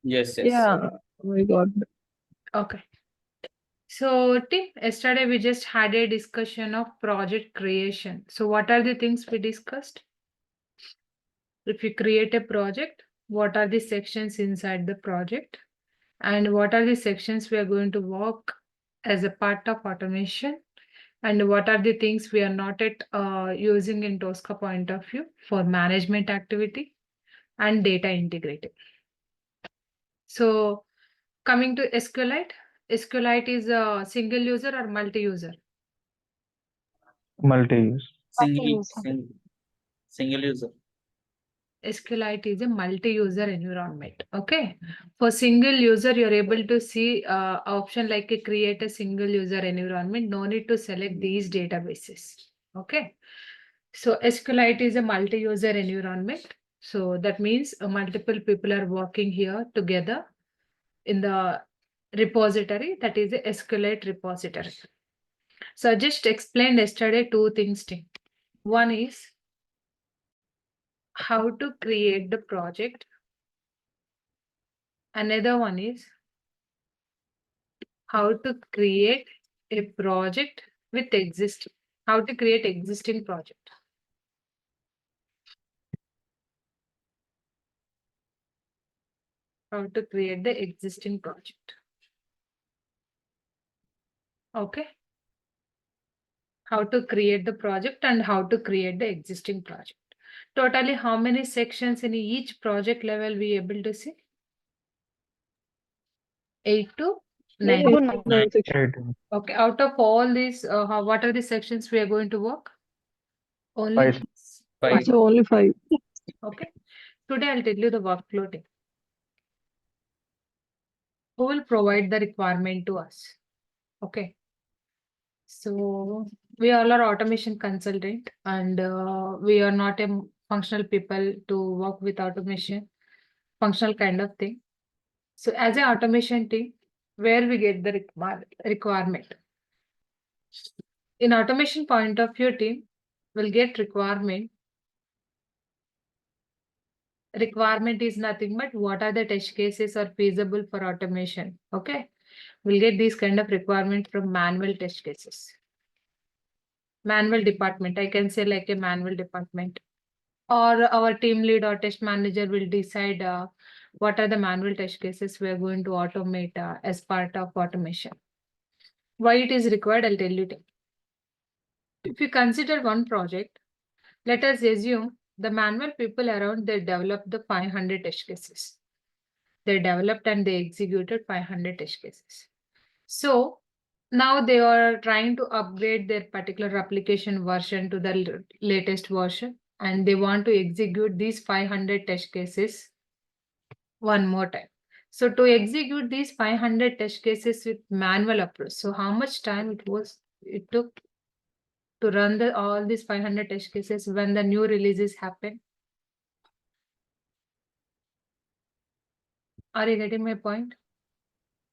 Yes, yes. Yeah, we got Okay. So, Tim, yesterday we just had a discussion of project creation. So, what are the things we discussed? If you create a project, what are the sections inside the project? And what are the sections we are going to work as a part of automation? And what are the things we are not at using in Tosca point of view for management activity and data integrity? So, coming to SQLite, SQLite is a single user or multi-user? multi-use. Single user. SQLite is a multi-user environment. Okay. For single user, you're able to see option like a create a single user environment. No need to select these databases. Okay. So SQLite is a multi-user environment. So that means multiple people are working here together in the repository. That is a SQLite repository. So I just explained yesterday two things. Tim. One is how to create the project. Another one is how to create a project with existing, how to create existing project. How to create the existing project. Okay. How to create the project and how to create the existing project. Totally, how many sections in each project level we able to see? 8 to 9. 9 sections. Okay. Out of all these, what are the sections we are going to work? Only 5. Five. So only 5. Okay. Today I'll tell you the workflow. Thing. Who will provide the requirement to us? Okay. So we all are automation consultant and we are not a functional people to work with automation, functional kind of thing. So as an automation team, where we get the requirement? In automation point of view team, will get requirement. Requirement is nothing but what are the test cases are feasible for automation. Okay. We'll get these kind of requirements from manual test cases. Manual department, I can say like a manual department. Or our team lead or test manager will decide what are the manual test cases we are going to automate as part of automation. Why it is required, I'll tell you. If you consider one project, let us assume the manual people around, they developed the 500 test cases. They developed and they executed 500 test cases. So now they are trying to upgrade their particular application version to the latest version, and they want to execute these 500 test cases one more time. So to execute these 500 test cases with manual approach, so how much time it took to run all these 500 test cases when the new releases happen? Are you getting my point?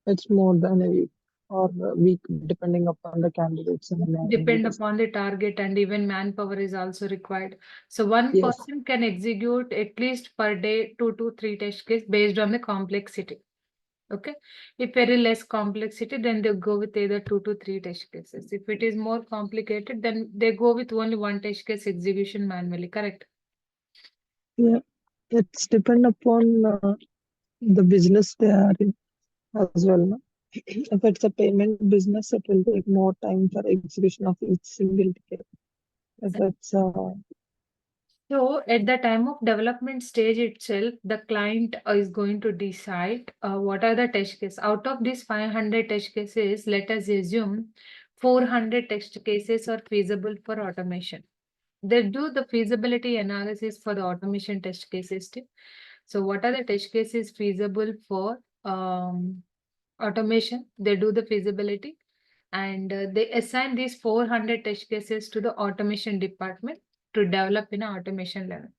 It's more than a week or a week, depending upon the candidates. Depend upon the target, and even manpower is also required. So one Yes. person can execute at least per day 2 to 3 test cases based on the complexity. Okay. If very less complexity, then they go with either 2 to 3 test cases. If it is more complicated, then they go with only one test case execution manually. Correct? Yeah, it's depend upon the business they are in as well. No? If it's a payment business, it will take more time for execution of each single ticket. If it's So at the time of development stage itself, the client is going to decide what are the test cases. Out of these 500 test cases, let us assume 400 test cases are feasible for automation. They do the feasibility analysis for the automation test cases too. So what are the test cases feasible for automation? They do the feasibility and they assign these 400 test cases to the automation department to develop in an automation level.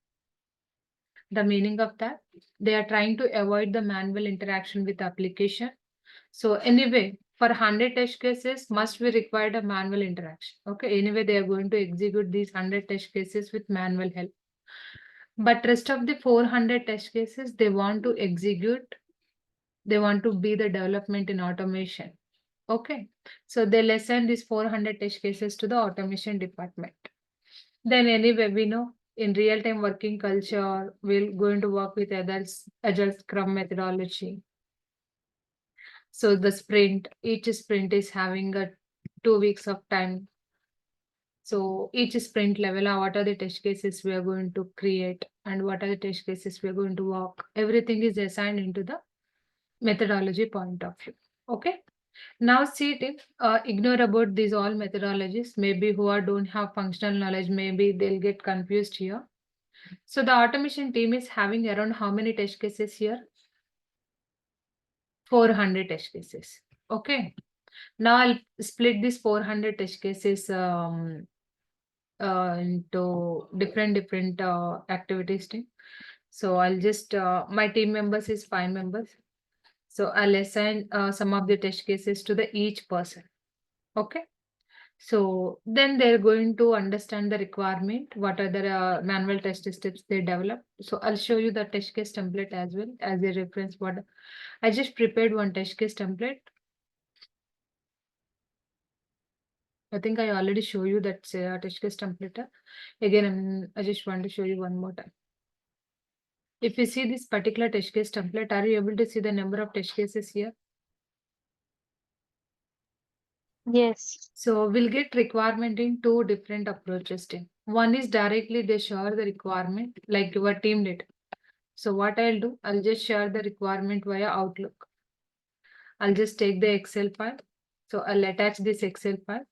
The meaning of that, they are trying to avoid the manual interaction with application. So anyway, for 100 test cases must be required a manual interaction. Okay, anyway, they are going to execute these 100 test cases with manual help. But rest of the 400 test cases, they want to execute They want to be the development in automation. Okay. So they'll assign these 400 test cases to the automation department. Then anyway, we know in real-time working culture, we're going to work with others, Agile Scrum methodology. So the sprint, each sprint is having a 2 weeks of time. So each sprint level, what are the test cases we are going to create and what are the test cases we are going to work. Everything is assigned into the methodology point of view. Okay. Now see it, ignore about these all methodologies. Maybe who don't have functional knowledge, maybe they'll get confused here. So the automation team is having around how many test cases here? 400 test cases. Okay. Now I'll split these 400 test cases into different activities team. So I'll just, my team members is 5 members. So I'll assign some of the test cases to the each person. Okay. So then they're going to understand the requirement, what are the manual test steps they develop. So I'll show you the test case template as well as a reference. What I just prepared one test case template. I think I already show you that test case template. Again, I just want to show you one more time. If you see this particular test case template, are you able to see the number of test cases here? Yes. So we'll get requirement in 2 different approaches. One is directly they share the requirement like your team did. So what I'll do, I'll just share the requirement via Outlook. I'll just take the Excel file. So I'll attach this Excel file.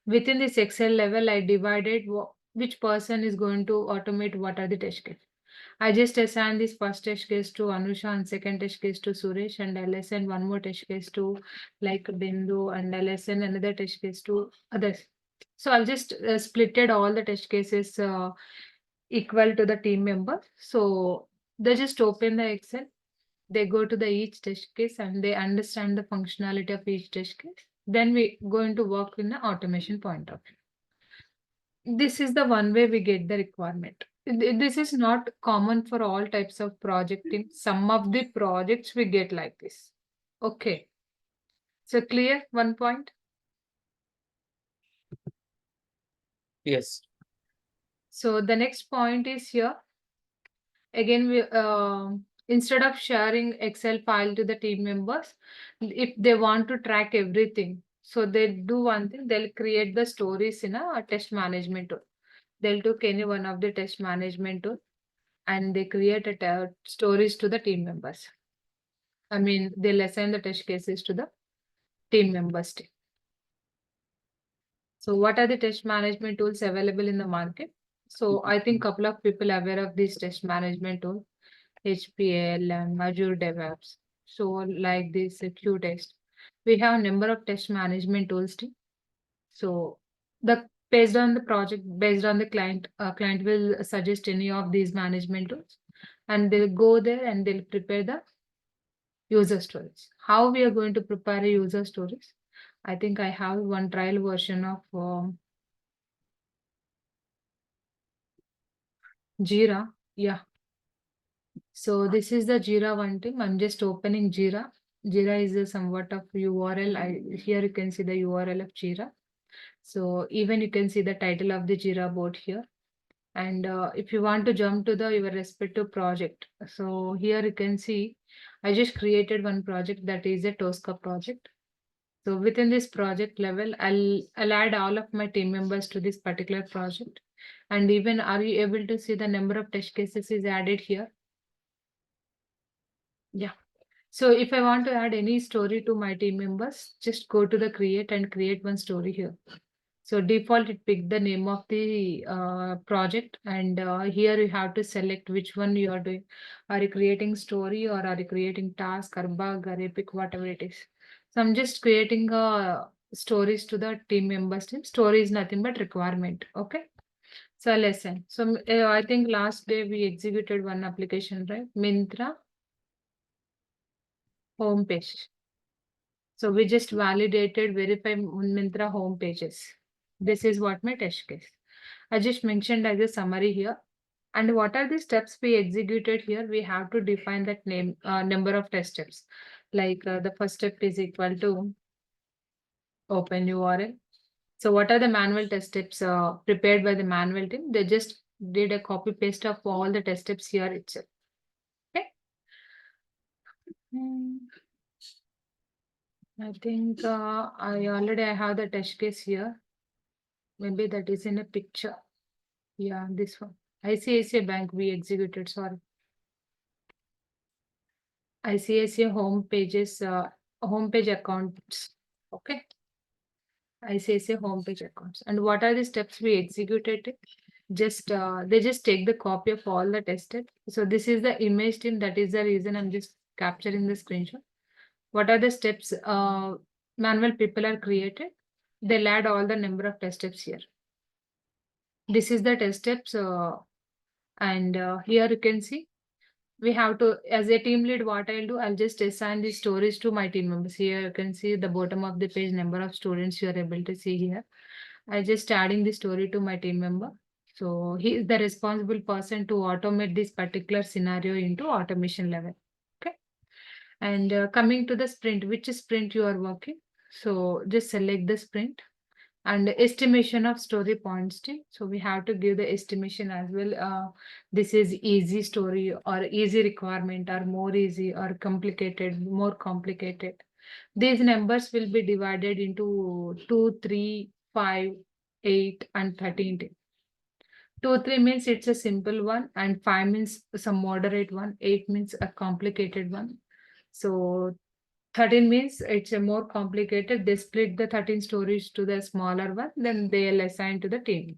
Within this Excel level, I divided which person is going to automate what are the test cases. I just assign this first test case to Anusha and second test case to Suresh, and I'll assign one more test case to like Bindu, and I'll assign another test case to others. So I'll just splitted all the test cases equal to the team member. So they just open the Excel, they go to the each test case and they understand the functionality of each test case. Then we going to work in the automation point of view. This is the one way we get the requirement. This is not common for all types of project. In some of the projects we get like this. Okay. So clear one point? Yes. So the next point is here. Again, we instead of sharing Excel file to the team members, if they want to track everything, so they do one thing, they'll create the stories in a test management tool. They'll take any one of the test management tool and they create a stories to the team members. I mean, they'll assign the test cases to the team members. So what are the test management tools available in the market? So I think couple of people are aware of this test management tool, HPL and Azure DevOps. So like this Qtest, we have a number of test management tools too. So the based on the project, based on the client, client will suggest any of these management tools, and they'll go there and they'll prepare the user stories. How we are going to prepare a user stories? I think I have one trial version of Jira. Yeah. So this is the Jira one thing. I'm just opening Jira. Jira is a somewhat of URL. Here you can see the URL of Jira. So even you can see the title of the Jira board here. And if you want to jump to your respective project, so here you can see, I just created one project that is a Tosca project. So within this project level, I'll add all of my team members to this particular project. And even are you able to see the number of test cases is added here? Yeah. So if I want to add any story to my team members, just go to the create and create one story here. So default, it pick the name of the project, and here you have to select which one you are doing. Are you creating story or are you creating task or bug or epic, whatever it is. So I'm just creating stories to the team members. Story is nothing but requirement. Okay. So lesson. So I think last day we executed one application, right? Myntra home page. So we just validated, verify Myntra home pages. This is what my test case. I just mentioned as a summary here. And what are the steps we executed here? We have to define that number of test steps. Like the first step is equal to open URL. So what are the manual test steps prepared by the manual team? They just did a copy paste of all the test steps here itself. Okay. I think I have the test case here. Maybe that is in a picture. Yeah, this one. ICICI Bank we executed, sorry. ICICI home pages, homepage accounts. Okay. ICICI homepage accounts. And what are the steps we executed? Just they just take the copy of all the tested. So this is the image team. That is the reason I'm just capturing the screenshot. What are the steps manual people are created? They'll add all the number of test steps here. This is the test steps and here you can see we have to, as a team lead, what I'll do, I'll just assign the stories to my team members. Here you can see the bottom of the page, number of students you are able to see here. I just adding the story to my team member. So he is the responsible person to automate this particular scenario into automation level. Okay. And coming to the sprint, which sprint you are working. So just select the sprint. And estimation of story points team. So we have to give the estimation as well. This is easy story or easy requirement or more easy or complicated, more complicated. These numbers will be divided into 2, 3, 5, 8 and 13. 2, 3 means it's a simple one and 5 means some moderate one. 8 means a complicated one. So 13 means it's a more complicated. They split the 13 stories to the smaller one, then they'll assign to the team.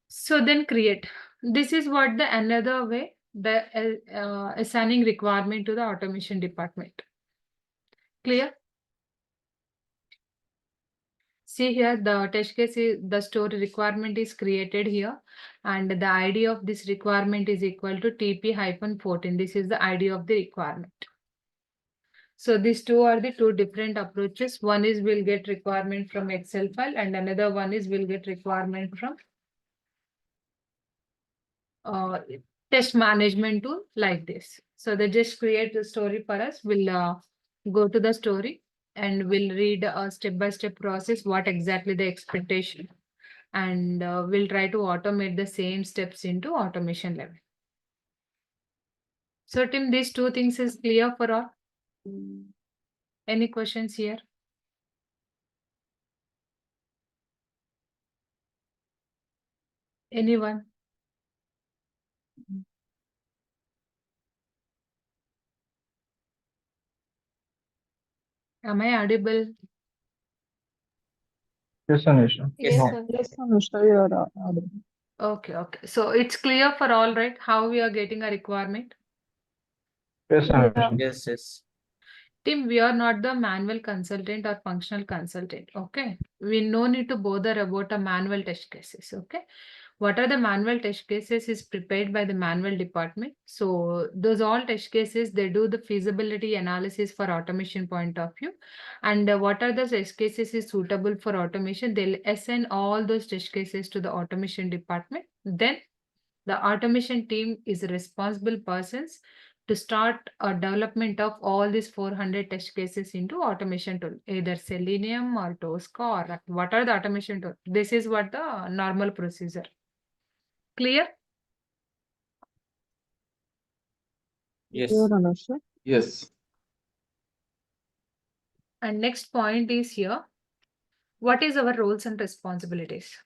So then create. This is what the another way, the assigning requirement to the automation department. Clear? See here, the test case is the story requirement is created here, and the ID of this requirement is equal to TP-14. This is the ID of the requirement. So these two are the two different approaches. One is we'll get requirement from Excel file and another one is we'll get requirement from test management tool like this. So they just create the story for us. We'll go to the story and we'll read a step-by-step process, what exactly the expectation. And we'll try to automate the same steps into automation level. So Tim, these two things is clear for all. Any questions here? Anyone? Am I audible? Yes, Anisha. Yes, No. sir. Yes, Anushka, you are audible. Okay, okay. So it's clear for all, right? How we are getting a requirement? Yes, Anisha. Yes, yes. Team, we are not the manual consultant or functional consultant. Okay. We no need to bother about a manual test cases. Okay. What are the manual test cases is prepared by the manual department. So those all test cases, they do the feasibility analysis for automation point of view. And what are the test cases is suitable for automation? They'll assign all those test cases to the automation department. Then the automation team is responsible persons to start a development of all these 400 test cases into automation tool, either Selenium or Tosca or what are the automation tool. This is what the normal procedure. Clear? Yes. You are Anushka. Yes. And next point is here. What is our roles and responsibilities?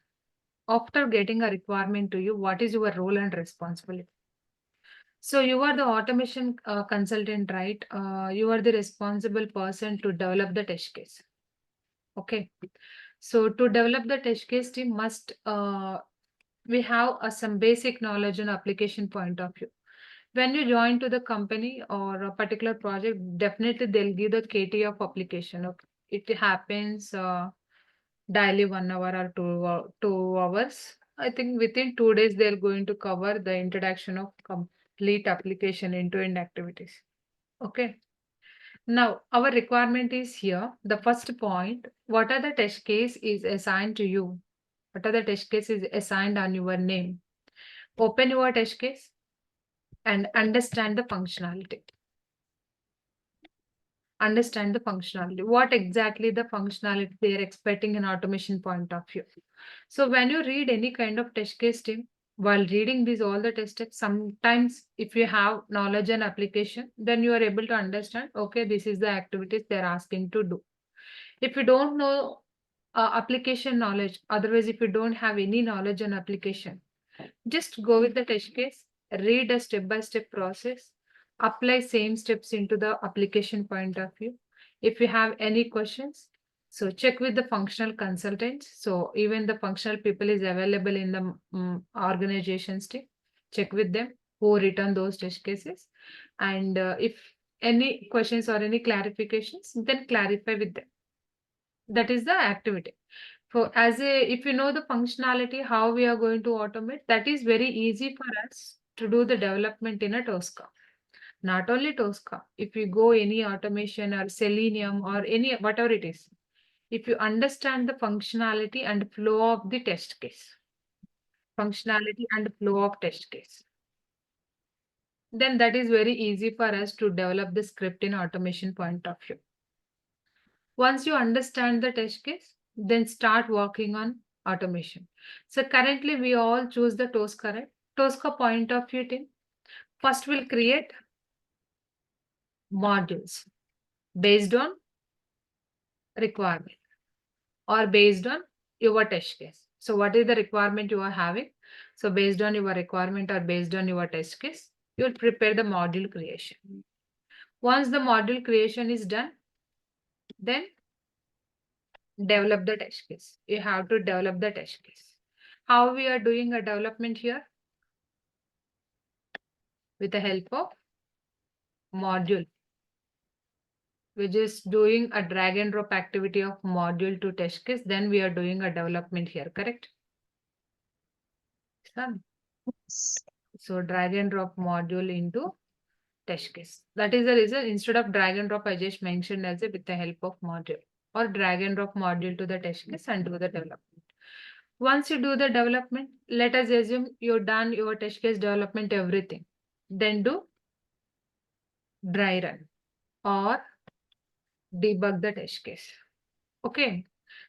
After getting a requirement to you, what is your role and responsibility? So you are the automation consultant, right? You are the responsible person to develop the test case. Okay. So to develop the test case team must, we have some basic knowledge on application point of view. When you join to the company or a particular project, definitely they'll give the KT of application. Okay. It happens daily 1 hour or 2 hours. I think within 2 days, they're going to cover the introduction of complete application end-to-end activities. Okay. Now, our requirement is here. The first point, what are the test case is assigned to you? What are the test cases assigned on your name? Open your test case and understand the functionality. understand the functionality. What exactly the functionality they are expecting in automation point of view. So when you read any kind of test case team, while reading these all the test steps, sometimes if you have knowledge and application, then you are able to understand, okay, this is the activities they're asking to do. If you don't know application knowledge, otherwise if you don't have any knowledge and application, just go with the test case, read a step-by-step process, apply same steps into the application point of view. If you have any questions, so check with the functional consultants. So even the functional people is available in the organizations team. Check with them who written those test cases. And if any questions or any clarifications, then clarify with them. That is the activity. For if you know the functionality, how we are going to automate, that is very easy for us to do the development in a Tosca. Not only Tosca, if you go any automation or Selenium or any whatever it is, if you understand the functionality and flow of the test case, then that is very easy for us to develop the script in automation point of view. Once you understand the test case, then start working on automation. So currently we all choose the Tosca, right? Tosca point of view team. First we'll create modules based on requirement or based on your test case. So what is the requirement you are having? So based on your requirement or based on your test case, you'll prepare the module creation. Once the module creation is done, then develop the test case. You have to develop the test case. How we are doing a development here? With the help of module. We're just doing a drag and drop activity of module to test case. Then we are doing a development here, correct? So drag and drop module into test case. That is the reason instead of drag and drop, I just mentioned as a with the help of module or drag and drop module to the test case and do the development. Once you do the development, let us assume you've done your test case development, everything. Then do dry run or debug the test case. Okay.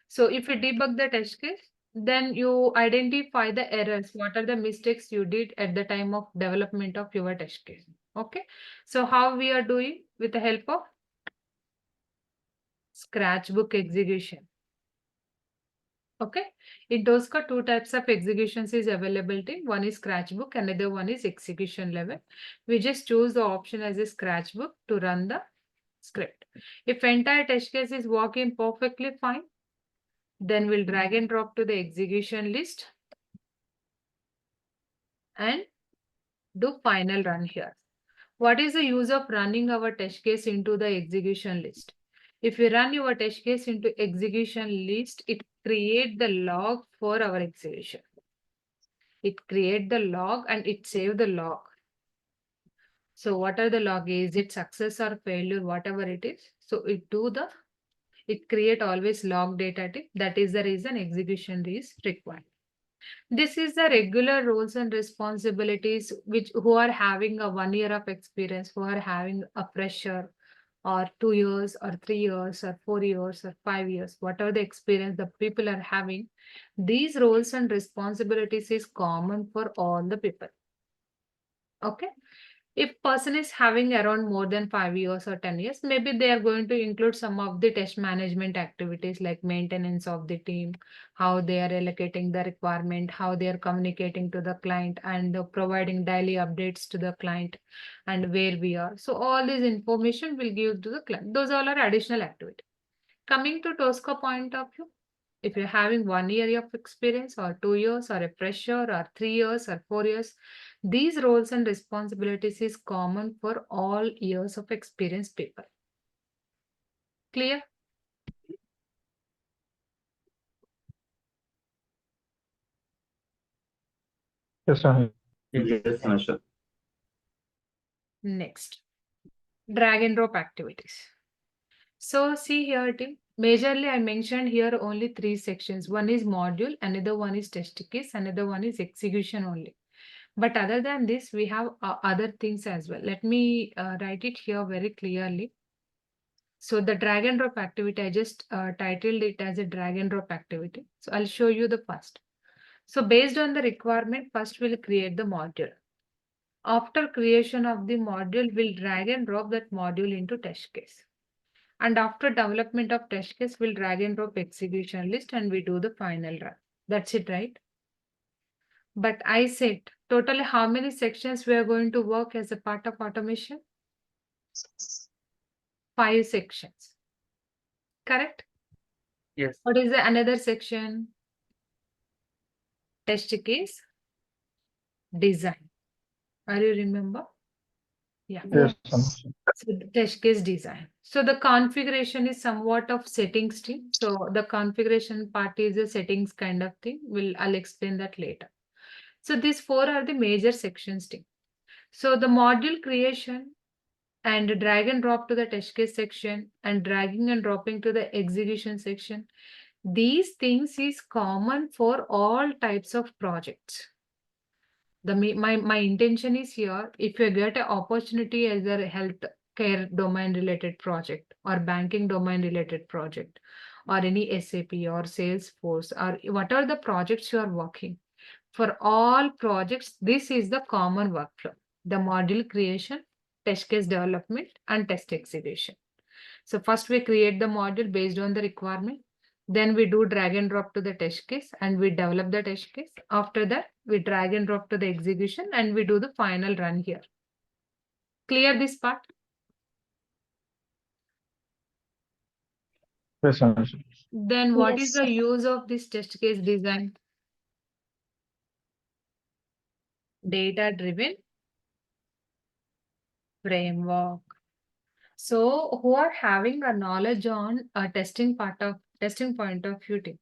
So if you debug the test case, then you identify the errors. What are the mistakes you did at the time of development of your test case? Okay. So how we are doing with the help of Scratchbook execution. Okay. In Tosca, two types of executions is availability. One is Scratchbook, another one is execution level. We just choose the option as a Scratchbook to run the script. If entire test case is working perfectly fine, then we'll drag and drop to the execution list and do final run here. What is the use of running our test case into the execution list? If we run your test case into execution list, it creates the log for our execution. It creates the log and it saves the log. So what are the log? Is it success or failure, whatever it is? So it create always log data type. That is the reason execution is required. This is the regular roles and responsibilities who are having a 1 year of experience, who are having a fresher or 2 years or 3 years or 4 years or 5 years, whatever the experience the people are having. These roles and responsibilities is common for all the people. Okay. If person is having around more than 5 years or 10 years, maybe they are going to include some of the test management activities like maintenance of the team, how they are allocating the requirement, how they are communicating to the client and providing daily updates to the client and where we are. So all this information will give to the client. Those all are additional activity. Coming to Tosca point of view, if you're having 1 year of experience or 2 years or a fresher or 3 years or 4 years, these roles and responsibilities is common for all years of experience people. Clear? Yes, Anush. Yes, Anusha. Next, drag and drop activities. So see here, team. Majorly, I mentioned here only 3 sections. One is module, another one is test case, another one is execution only. But other than this, we have other things as well. Let me write it here very clearly. So the drag and drop activity, I just titled it as a drag and drop activity. So I'll show you the first. So based on the requirement, first we'll create the module. After creation of the module, we'll drag and drop that module into test case. And after development of test case, we'll drag and drop execution list and we do the final run. That's it, right? But I said, totally how many sections we are going to work as a part of automation? 5 sections. Correct? Yes. What is the another section? Test case design. Are you remember? Yeah. Yes, Anish. So the test case design. So the configuration is somewhat of settings team. So the configuration part is a settings kind of thing. I'll explain that later. So these 4 are the major sections team. So the module creation and drag and drop to the test case section and dragging and dropping to the execution section. These things is common for all types of projects. My intention is here, if you get an opportunity as a health care domain related project or banking domain related project or any SAP or Salesforce or whatever the projects you are working, for all projects, this is the common workflow, the module creation, test case development and test execution. So first we create the module based on the requirement. Then we do drag and drop to the test case and we develop the test case. After that, we drag and drop to the execution and we do the final run here. Clear this part? Yes, Anish. Then what is Yes. the use of this test case design? Data-driven framework. So who are having a knowledge on a testing point of view team.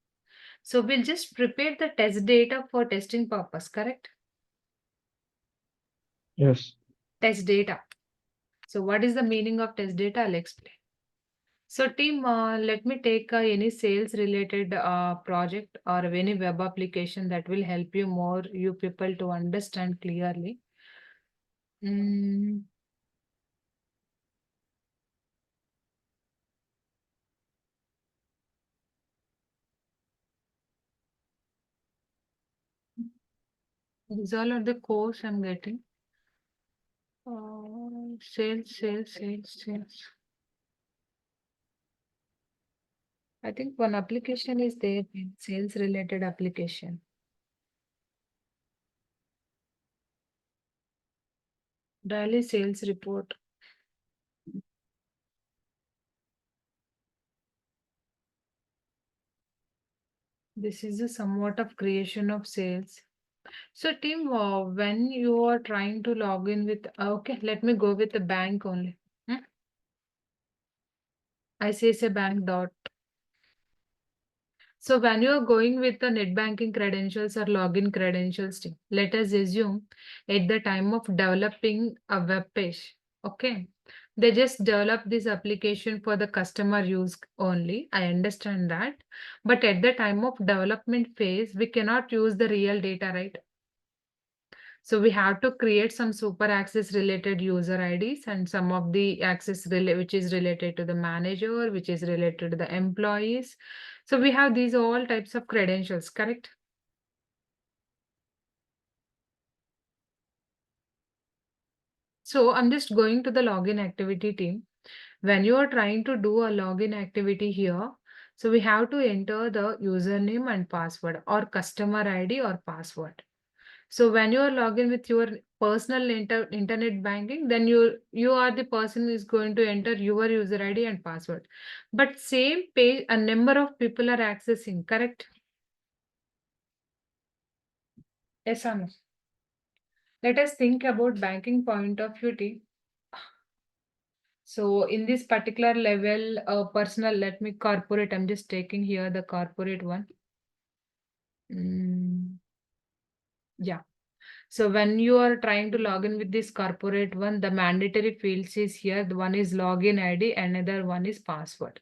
So we'll just prepare the test data for testing purpose, correct? Yes. Test data. So what is the meaning of test data? I'll explain. So team, let me take any sales related project or any web application that will help you people to understand clearly. These all are the course I'm getting. Sales. I think one application is there, sales related application. Daily sales report. This is a somewhat of creation of sales. So team, when you are trying to log in with, okay, let me go with the bank only. ICICI Bank dot. So when you are going with the net banking credentials or login credentials, team, let us assume at the time of developing a web page, okay, they just develop this application for the customer use only. I understand that. But at the time of development phase, we cannot use the real data, right? So we have to create some super access related user IDs and some of the access which is related to the manager, which is related to the employees. So we have these all types of credentials, correct? So I'm just going to the login activity team. When you are trying to do a login activity here, so we have to enter the username and password or customer ID or password. So when you are logging with your personal internet banking, then you are the person who is going to enter your user ID and password. But same page, a number of people are accessing, correct? Yes or no? Let us think about banking point of view team. So in this particular level, personal, let me corporate, I'm just taking here the corporate one. Yeah. So when you are trying to log in with this corporate one, the mandatory fields is here. The one is login ID, another one is password.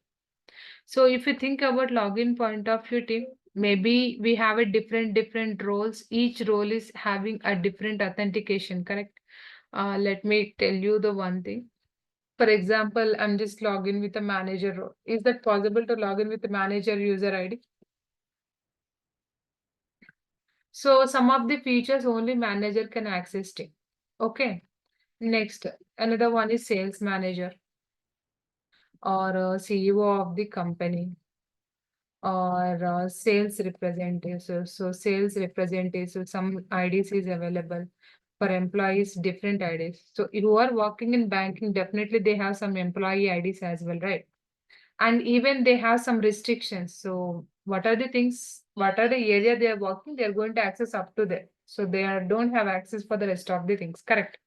So if you think about login point of view team, maybe we have a different roles. Each role is having a different authentication, correct? Let me tell you the one thing. For example, I'm just login with a manager role. Is that possible to log in with the manager user ID? So some of the features only manager can access it. Okay. Next, another one is sales manager or CEO of the company or sales representative. So sales representative, so some IDs is available for employees, different IDs. So if you are working in banking, definitely they have some employee IDs as well, right? And even they have some restrictions. So what are the things, what are the area they are working, they are going to access up to there. So they don't have access for the rest of the things, correct?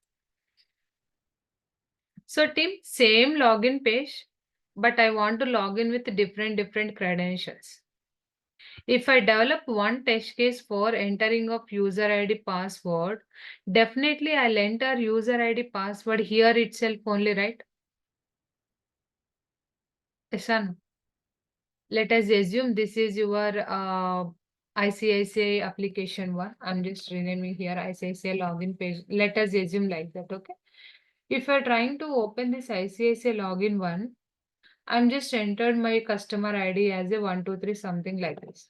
So team, same login page, but I want to log in with different credentials. If I develop one test case for entering of user ID password, definitely I'll enter user ID password here itself only, right? Yes or no? Let us assume this is your ICICI application one. I'm just renaming here ICICI login page. Let us assume like that, okay? If you're trying to open this ICICI login one, I'm just entered my customer ID as a 123 something like this.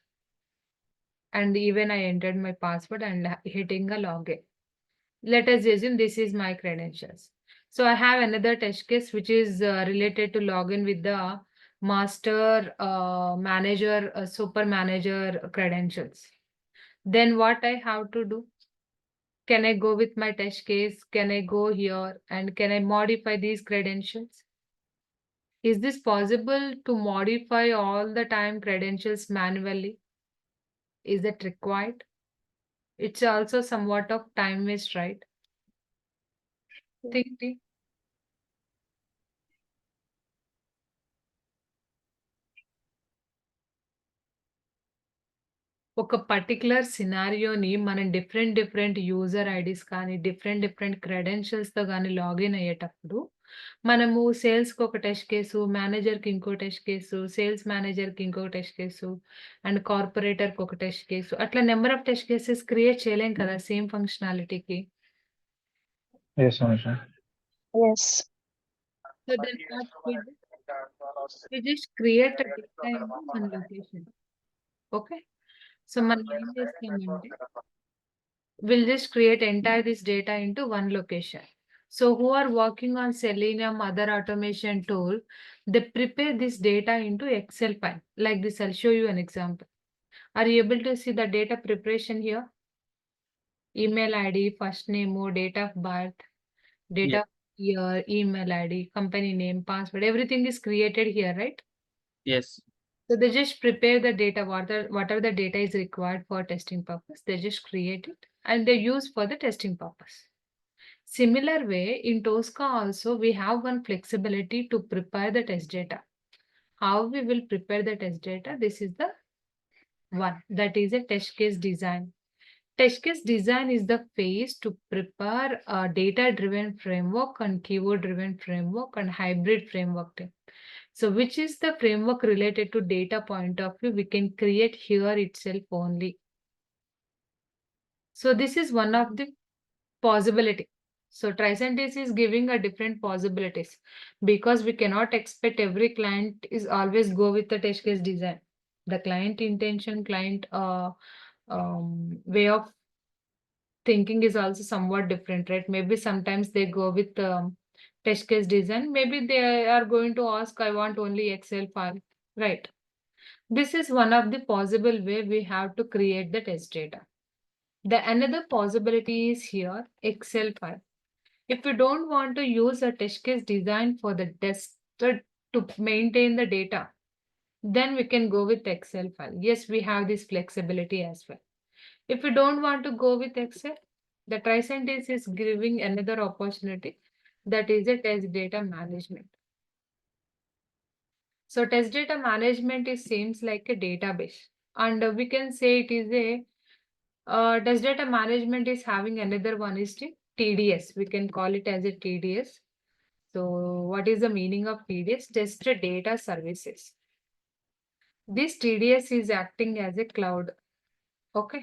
And even I entered my password and hitting a login. Let us assume this is my credentials. So I have another test case which is related to login with the master manager, super manager credentials. Then what I have to do? Can I go with my test case? Can I go here and can I modify these credentials? Is this possible to modify all the time credentials manually? Is it required? It's also somewhat of time waste, right? Think. ఒక particular సినారియోని మనం different user IDs కానీ different క్రెడెన్షియల్స్తో కానీ login అయ్యేటప్పుడు మనము సేల్స్కి ఒక test case, మేనేజర్కి ఇంకో test case, sales మేనేజర్కి ఇంకో టెస్ట్ కేసు అండ్ కార్పొరేటర్కి ఒక టెస్ట్ కేసు అట్లా number of test cases create చేయలేం కదా సేమ్ ఫంక్షనాలిటీకి. Yes, Amisha. Yes. So then we just create a data into one location. Okay. So మనం ఏం చేస్తామంటే we'll just create entire this data into one location. So who are working on Selenium, other automation tool, they prepare this data into Excel file. Like this, I'll show you an example. Are you able to see the data preparation here? Email ID, first name, date of birth, data, year, email ID, company name, password, everything is created here, right? Yes. So they just prepare the data, whatever the data is required for testing purpose, they just create it and they use for the testing purpose. Similar way, in Tosca also, we have one flexibility to prepare the test data. How we will prepare the test data? This is the one, that is a test case design. Test case design is the phase to prepare a data-driven framework and keyword-driven framework and hybrid framework. So which is the framework related to data point of view, we can create here itself only. So this is one of the possibility. So Tricentis is giving a different possibilities because we cannot expect every client is always go with the test case design. The client intention, client way of thinking is also somewhat different, right? Maybe sometimes they go with test case design. Maybe they are going to ask, I want only Excel file, right? This is one of the possible way we have to create the test data. The another possibility is here, Excel file. If you don't want to use a test case design for the test to maintain the data, then we can go with Excel file. Yes, we have this flexibility as well. If you don't want to go with Excel, the Tricentis is giving another opportunity, that is a test data management. So test data management is seems like a database, and we can say it is a test data management is having another one is TDS. We can call it as a TDS. So what is the meaning of TDS? Test data services. This TDS is acting as a cloud. Okay.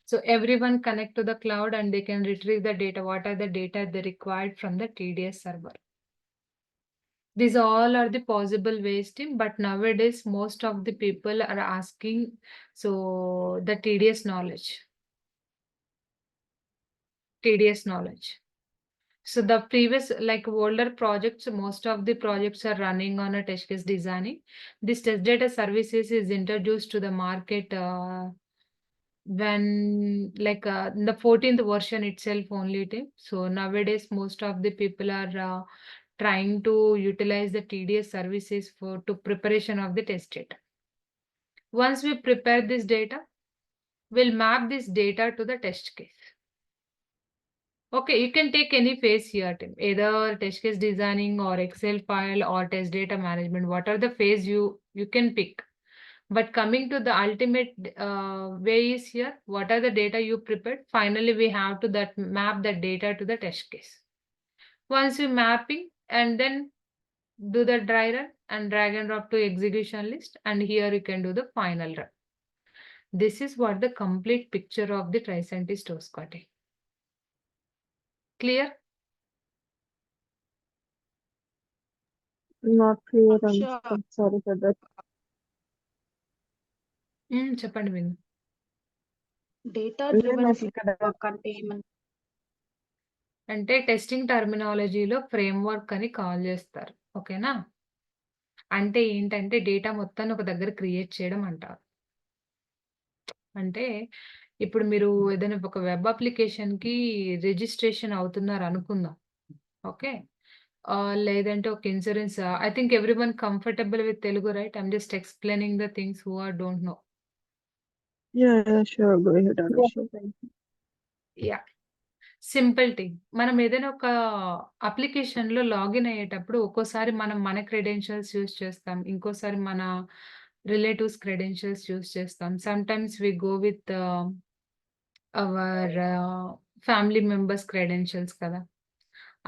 So everyone connect to the cloud and they can retrieve the data. What are the data they required from the TDS server? These all are the possible ways, team, but nowadays most of the people are asking so the TDS knowledge. So the previous like older projects, most of the projects are running on a test case designing. This test data services is introduced to the market when like in the 14th version itself only, team. So nowadays most of the people are trying to utilize the TDS services for to preparation of the test data. Once we prepare this data, we'll map this data to the test case. Okay, you can take any phase here, Tim. Either test case designing or Excel file or test data management, whatever the phase you can pick. But coming to the ultimate way is here, what are the data you prepared? Finally, we have to map that data to the test case. Once you mapping and then do the dry run and drag and drop to execution list, and here you can do the final run. This is what the complete picture of the Tri-Scientist was cutting. Clear? Not clear. Sure. I'm sorry for that. చెప్పండి విను. Data నేను driven నాకు ఇక్కడ framework అంటే ఏమని? అంటే testing టర్మినాలజీలో framework అని call చేస్తారు. ఓకేనా? అంటే ఏంటంటే డేటా మొత్తాన్ని ఒక దగ్గర క్రియేట్ చేయడం అంటారు. అంటే ఇప్పుడు మీరు ఏదైనా ఒక వెబ్ అప్లికేషన్‌కి రిజిస్ట్రేషన్ అవుతున్నారు అనుకుందాం. ఓకే. లేదంటే ఒక insurance I think everyone comfortable with Telugu right? I am just explaining the things who don't know. Yeah, sure. Go ahead, Anusha. Yeah! Simple thing. మనం ఏదైనా ఒక అప్లికేషన్‌లో లాగిన్ అయ్యేటప్పుడు ఒక్కోసారి మనం మన క్రెడెన్షియల్స్ యూజ్ చేస్తాం. ఇంకోసారి మన రిలేటివ్స్ క్రెడెన్షియల్స్ యూజ్ చేస్తాం. Sometimes we go with our family members credentials కదా!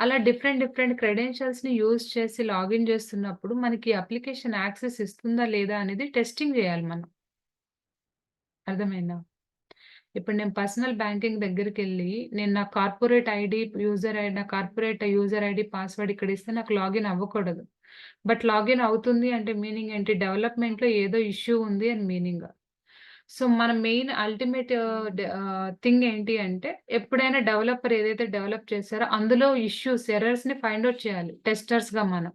అలా డిఫరెంట్ క్రెడెన్షియల్స్‌ని యూజ్ చేసి లాగిన్ చేస్తున్నప్పుడు మనకి అప్లికేషన్ యాక్సెస్ ఇస్తుందా లేదా అనేది టెస్టింగ్ చేయాలి మనం. అర్థమైందా? ఇప్పుడు నేను పర్సనల్ బ్యాంకింగ్ దగ్గరికెళ్ళి నేను నా కార్పొరేట్ యూజర్ ఐడీ, పాస్వర్డ్ ఇక్కడ ఇస్తే నాకు లాగిన్ అవ్వకూడదు. బట్ లాగిన్ అవుతుంది అంటే మీనింగ్ ఏంటి? డెవలప్‌మెంట్‌లో ఏదో ఇష్యూ ఉంది అని మీనింగ్. సో, మన మెయిన్ అల్టిమేట్ థింగ్ ఏంటి అంటే ఎప్పుడైనా డెవలపర్ ఏదైతే డెవలప్ చేశారో అందులో ఇష్యూస్, ఎర్రర్స్‌ని ఫైండ్ ఔట్ చేయాలి టెస్టర్స్‌గా మనం.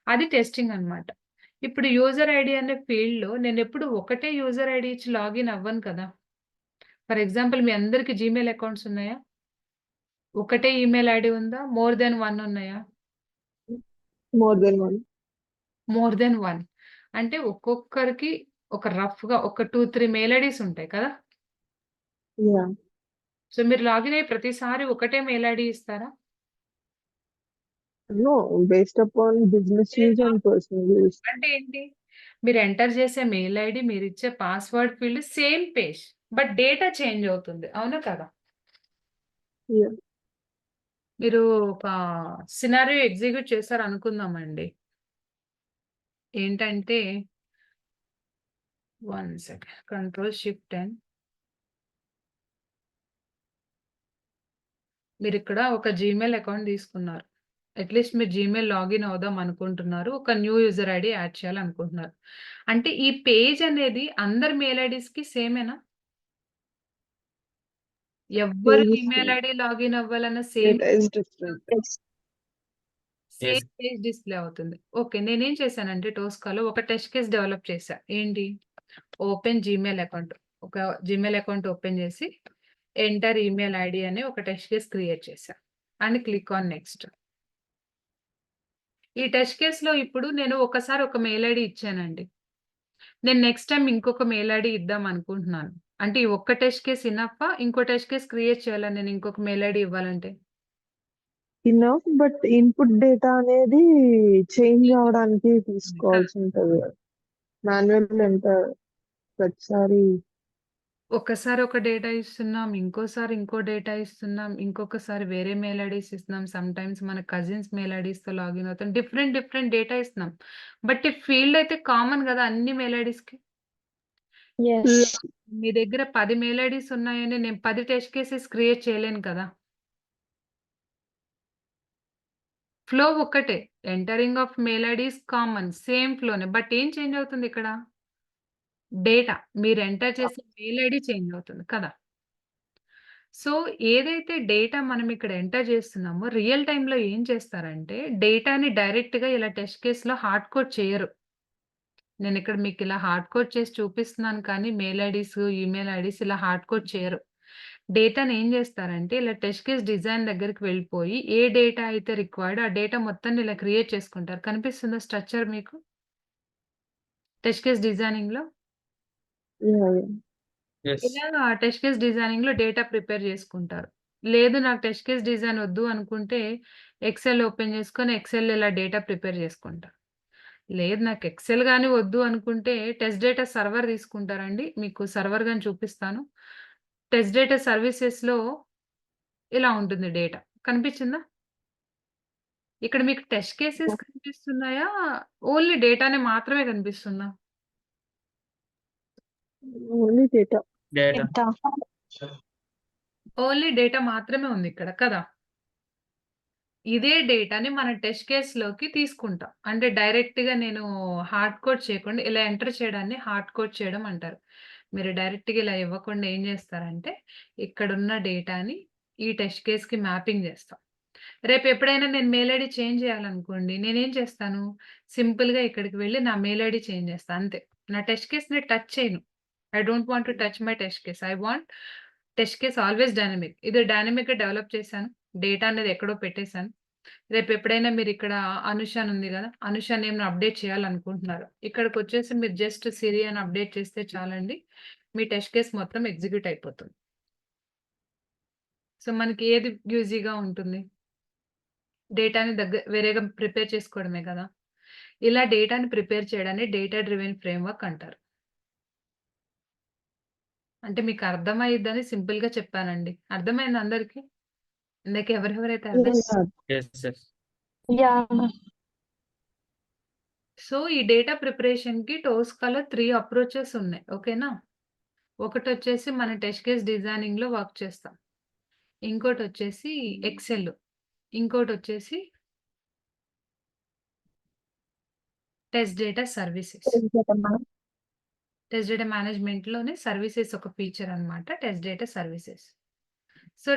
అది టెస్టింగ్ అన్నమాట. ఇప్పుడు యూజర్ ఐడీ అనే ఫీల్డ్‌లో నేనెప్పుడు ఒకటే యూజర్ ఐడీ ఇచ్చి లాగిన్ అవ్వను కదా! ఫర్ ఎగ్జాంపుల్ మీ అందరికి జీమెయిల్ అకౌంట్స్ ఉన్నాయా? ఒకటే ఈమెయిల్ ఐడీ ఉందా? మోర్ దెన్ 1 ఉన్నాయా? More than one. More than 1 అంటే ఒక్కొక్కరికి ఒక రఫ్‌గా ఒక 2, 3 మెయిల్ ఐడీస్ ఉంటాయి కదా! Yeah. సో, మీరు లాగిన్ అయ్యే ప్రతిసారి ఒకటే మెయిల్ ఐడీ ఇస్తారా? No, based upon business use and personal use. అంటే ఏంటి? మీరు ఎంటర్ చేసే మెయిల్ ఐడీ, మీరిచ్చే password field same page. But data change అవుతుంది. అవునా కదా? Yeah. మీరు ఒక సినారియో ఎగ్జిక్యూట్ చేశారు అనుకుందామండి. ఏంటంటే 1 సెకండ్. కంట్రోల్ షిఫ్ట్ ఎన్. మీరిక్కడ ఒక జీమెయిల్ అకౌంట్ తీసుకున్నారు. అట్‌లీస్ట్ మీరు జీమెయిల్ లాగిన్ అవుదాం అనుకుంటున్నారు. ఒక న్యూ యూజర్ ఐడీ యాడ్ చేయాలనుకుంటున్నారు. అంటే ఈ పేజ్ అనేది అందరి మెయిల్ ఐడీస్‌కి సేమేనా? ఎవ్వరు Page is email same. ID login అవ్వాలన్న same Data is different. Yes. Page display అవుతుంది. ఓకే. నేనేం చేశానంటే టోస్కాలో ఒక టెస్ట్ కేస్ డెవలప్ చేశా. ఏంటి? Open Gmail account. ఒక జీమెయిల్ అకౌంట్ ఓపెన్ చేసి ఎంటర్ ఈమెయిల్ ఐడీ అని ఒక టెస్ట్ కేస్ క్రియేట్ చేశా. And click on next. ఈ టెస్ట్ కేస్‌లో ఇప్పుడు నేను ఒకసారి ఒక మెయిల్ ఐడీ ఇచ్చానండి. నేను నెక్స్ట్ టైమ్ ఇంకొక మెయిల్ ఐడీ ఇద్దాం అనుకుంటున్నాను. అంటే ఈ ఒక్క టెస్ట్ కేస్ ఇనఫా? ఇంకో టెస్ట్ కేస్ క్రియేట్ చేయాలా నేను ఇంకొక మెయిల్ ఐడీ ఇవ్వాలంటే? Enough, but input data అనేది చేంజ్ అవ్వడానికి తీసుకోవాల్సి ఉంటది. మాన్యువల్ ఎంత ప్రతిసారి ఒక్కసారి ఒక డేటా ఇస్తున్నాం. ఇంకోసారి ఇంకో డేటా ఇస్తున్నాం. ఇంకొకసారి వేరే మెయిల్ ఐడీస్ ఇస్తున్నాం. సమ్‌టైమ్స్ మన కజిన్స్ మెయిల్ ఐడీస్‌తో లాగిన్ అవుతాం. డిఫరెంట్ డేటా ఇస్తున్నాం. బట్ ఈ ఫీల్డ్ అయితే కామన్ గదా! అన్ని మెయిల్ ఐడీస్‌కి. Yes. మీ దగ్గర 10 మెయిల్ ఐడీస్ ఉన్నాయని నేను 10 టెస్ట్ కేసెస్ క్రియేట్ చేయలేను కదా! ఫ్లో ఒక్కటే. Entering of mail ID is common. Same ఫ్లోనే. బట్ ఏం చేంజ్ అవుతుంది ఇక్కడ? డేటా. మీరు ఎంటర్ చేసే మెయిల్ ఐడీ చేంజ్ అవుతుంది కదా! సో, ఏదైతే డేటా మనం ఇక్కడ ఎంటర్ చేస్తున్నామో రియల్ టైమ్‌లో ఏం చేస్తారంటే డేటాని డైరెక్ట్‌గా ఇలా టెస్ట్ కేస్‌లో హార్డ్ కోడ్ చేయరు. నేనిక్కడ మీకిలా హార్డ్ కోడ్ చేసి చూపిస్తున్నాను కానీ మెయిల్ ఐడీస్, ఈమెయిల్ ఐడీస్ ఇలా హార్డ్ కోడ్ చేయరు. డేటాని ఏం చేస్తారంటే ఇలా టెస్ట్ కేస్ డిజైన్ దగ్గరికి వెళ్ళిపోయి ఏ డేటా అయితే రిక్వైర్డ్ ఆ డేటా మొత్తాన్ని ఇలా క్రియేట్ చేసుకుంటారు. కనిపిస్తుందా స్ట్రక్చర్ మీకు? టెస్ట్ కేస్ డిజైనింగ్‌లో? Yeah, yeah. Yes. ఇలా టెస్ట్ కేస్ డిజైనింగ్‌లో డేటా ప్రిపేర్ చేసుకుంటారు. లేదు నాకు టెస్ట్ కేస్ డిజైన్ వద్దు అనుకుంటే ఎక్సెల్ ఓపెన్ చేసుకొని ఎక్సెల్‌లో ఇలా డేటా ప్రిపేర్ చేసుకుంటారు. లేదు నాకు ఎక్సెల్ గాని వద్దు అనుకుంటే టెస్ట్ డేటా సర్వర్ తీసుకుంటారండి. మీకు సర్వర్ గాని చూపిస్తాను. టెస్ట్ డేటా సర్వీసెస్‌లో ఇలా ఉంటుంది డేటా. కనిపించిందా? ఇక్కడ మీకు టెస్ట్ కేసెస్ కనిపిస్తున్నాయా? ఓన్లీ డేటానే మాత్రమే కనిపిస్తుందా? Only data. Data. Only data మాత్రమే ఉంది ఇక్కడ కదా! ఇదే డేటాని మన టెస్ట్ కేస్‌లోకి తీసుకుంటాం. అంటే డైరెక్ట్‌గా నేను హార్డ్ కోడ్ చేయకుండా ఇలా ఎంటర్ చేయడాన్ని హార్డ్ కోడ్ చేయడం అంటారు. మీరు డైరెక్ట్‌గా ఇలా ఇవ్వకుండా ఏం చేస్తారంటే ఇక్కడున్న డేటాని ఈ టెస్ట్ కేస్‌కి మ్యాపింగ్ చేస్తాం. రేపు ఎప్పుడైనా నేను మెయిల్ ఐడీ చేంజ్ చేయాలనుకోండి. నేనేం చేస్తాను? సింపుల్‌గా ఇక్కడికి వెళ్లి నా మెయిల్ ఐడీ చేంజ్ చేస్తా అంతే. నా టెస్ట్ కేస్‌ని టచ్ చేయను. I don't want to touch my test case. I want test case always dynamic. ఇది డైనమిక్‌గా డెవలప్ చేశాను. డేటా అనేది ఎక్కడో పెట్టేసాను. రేపు ఎప్పుడైనా మీరు ఇక్కడ అనుష అని ఉంది గదా! అనుష నేమ్‌ని అప్డేట్ చేయాలనుకుంటున్నారు. ఇక్కడికొచ్చేసి మీరు జస్ట్ సిరి అని అప్డేట్ చేస్తే చాలండి. మీ టెస్ట్ కేస్ మొత్తం ఎగ్జిక్యూట్ అయిపోతుంది. సో, మనకి ఏది ఈజీగా ఉంటుంది? డేటాని వేరేగా ప్రిపేర్ చేసుకోవడమే కదా! ఇలా డేటాని ప్రిపేర్ చేయడాన్ని డేటా డ్రివెన్ ఫ్రేమ్‌వర్క్ అంటారు. అంటే మీకు అర్థమయ్యిద్దని సింపుల్‌గా చెప్పానండి. అర్థమైందా అందరికి? ఇందాక ఎవరెవరైతే అర్థం Yeah, Yes, yes. Yeah. So, ఈ డేటా ప్రిపరేషన్‌కి టోస్కాలో 3 అప్రోచెస్ ఉన్నాయి. ఓకేనా? ఒకటొచ్చేసి మన టెస్ట్ కేస్ డిజైనింగ్‌లో వర్క్ చేస్తాం. ఇంకోటొచ్చేసి ఎక్సెల్. ఇంకోటొచ్చేసి test data services. Test data మేనేజ్మెంట్‌లోనే సర్వీసెస్ ఒక ఫీచర్ అన్నమాట. Test data services. సో,